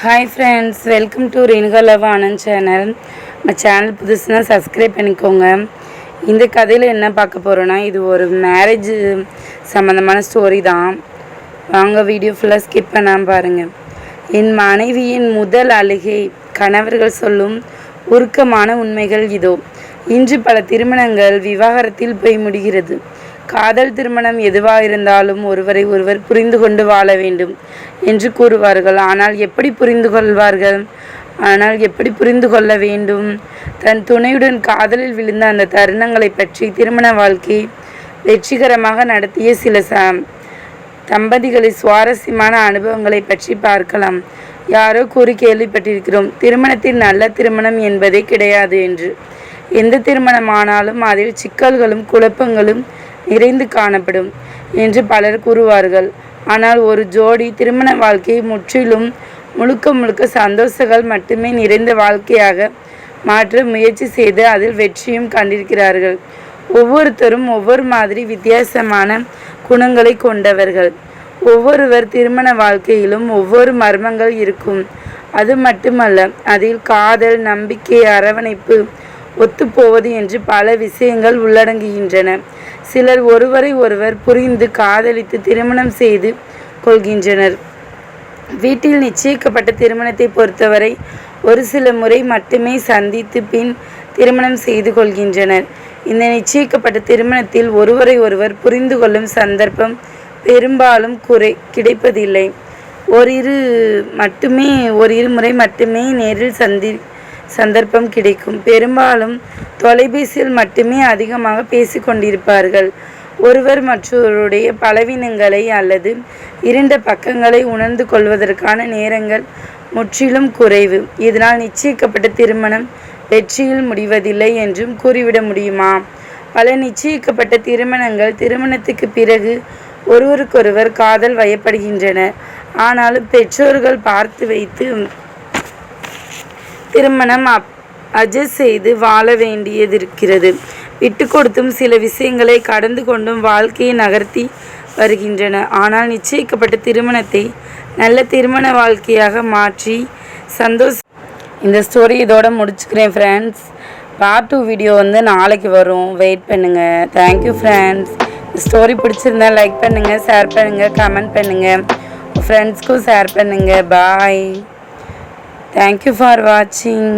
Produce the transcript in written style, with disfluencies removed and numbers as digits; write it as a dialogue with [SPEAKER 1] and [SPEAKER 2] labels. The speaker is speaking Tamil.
[SPEAKER 1] Hi friends, welcome to Renuka Love Anand channel. நம்ம சேனல் புதுசுனா சப்ஸ்கிரைப் பண்ணிக்கோங்க. இந்த கதையில் என்ன பார்க்க போகிறோன்னா, இது ஒரு மேரேஜ் சம்மந்தமான ஸ்டோரி தான். வாங்க வீடியோ ஃபுல்லாக ஸ்கிப் பண்ணாமல் பாருங்கள். என் மனைவியின் முதல் அழுகை. கணவர்கள் சொல்லும் உருக்கமான உண்மைகள் இதோ. இன்று பல திருமணங்கள் விவாகரத்தில் போய் முடிகிறது. காதல் திருமணம் எதுவாக இருந்தாலும் ஒருவரை ஒருவர் புரிந்து கொண்டு வாழ வேண்டும் என்று கூறுவார்கள். ஆனால் எப்படி புரிந்து கொள்ள வேண்டும்? தன் துணையுடன் காதலில் விழுந்த அந்த தருணங்களை பற்றி திருமண வாழ்க்கை வெற்றிகரமாக நடத்திய சில தம்பதிகளின் சுவாரஸ்யமான அனுபவங்களை பற்றி பார்க்கலாம். யாரோ கூறி கேள்விப்பட்டிருக்கிறோம், திருமணத்தில் நல்ல திருமணம் என்பதே கிடையாது என்று. எந்த திருமணமானாலும் அதில் சிக்கல்களும் குழப்பங்களும் நிறைந்து காணப்படும் என்று பலர் கூறுவார்கள். ஆனால் ஒரு ஜோடி திருமண வாழ்க்கையை முற்றிலும் முழுக்க சந்தோஷங்கள் மட்டுமே நிறைந்த வாழ்க்கையாக மாற்ற முயற்சி செய்து அதில் வெற்றியும் கண்டிருக்கிறார்கள். ஒவ்வொருத்தரும் ஒவ்வொரு மாதிரி வித்தியாசமான குணங்களை கொண்டவர்கள். ஒவ்வொருவர் திருமண வாழ்க்கையிலும் ஒவ்வொரு மர்மங்கள் இருக்கும். அது மட்டுமல்ல, அதில் காதல், நம்பிக்கை, அரவணைப்பு, ஒத்துப்போவது என்று பல விஷயங்கள் உள்ளடங்குகின்றன. சிலர் ஒருவரை ஒருவர் புரிந்து காதலித்து திருமணம் செய்து கொள்கின்றனர். வீட்டில் நிச்சயிக்கப்பட்ட திருமணத்தை பொறுத்தவரை ஒரு சில முறை மட்டுமே சந்தித்து பின் திருமணம் செய்து கொள்கின்றனர். இந்த நிச்சயிக்கப்பட்ட திருமணத்தில் ஒருவரை ஒருவர் புரிந்து கொள்ளும் சந்தர்ப்பம் பெரும்பாலும் கிடைப்பதில்லை. ஓரிரு முறை மட்டுமே நேரில் சந்தர்ப்பம் கிடைக்கும். பெரும்பாலும் தொலைபேசியில் மட்டுமே அதிகமாக பேசிக்கொண்டிருப்பார்கள். ஒருவர் மற்றவருடைய பலவீனங்களை அல்லது இருண்ட பக்கங்களை உணர்ந்து கொள்வதற்கான நேரங்கள் முற்றிலும் குறைவு. இதனால் நிச்சயிக்கப்பட்ட திருமணம் வெற்றியில் முடிவதில்லை என்றும் கூறிவிட முடியுமா? பல நிச்சயிக்கப்பட்ட திருமணங்கள் திருமணத்துக்கு பிறகு ஒருவருக்கொருவர் காதல் வயப்படுகின்றனர். ஆனாலும் பெற்றோர்கள் பார்த்து வைத்து திருமணம் அட்ஜஸ்ட் செய்து வாழ வேண்டியதிருக்கிறது. விட்டு கொடுத்தும் சில விஷயங்களை கடந்து கொண்டும் வாழ்க்கையை நகர்த்தி வருகின்றன. ஆனால் நிச்சயிக்கப்பட்ட திருமணத்தை நல்ல திருமண வாழ்க்கையாக மாற்றி இந்த ஸ்டோரி இதோட முடிச்சுக்கிறேன் ஃப்ரெண்ட்ஸ். பார்ட் 2 வீடியோ நாளைக்கு வரும். வெயிட் பண்ணுங்கள். Thank you friends. ஸ்டோரி பிடிச்சிருந்தா லைக் பண்ணுங்கள், ஷேர் பண்ணுங்கள், கமெண்ட் பண்ணுங்கள், ஃப்ரெண்ட்ஸ்க்கும் ஷேர் பண்ணுங்கள். பாய். Thank you for watching.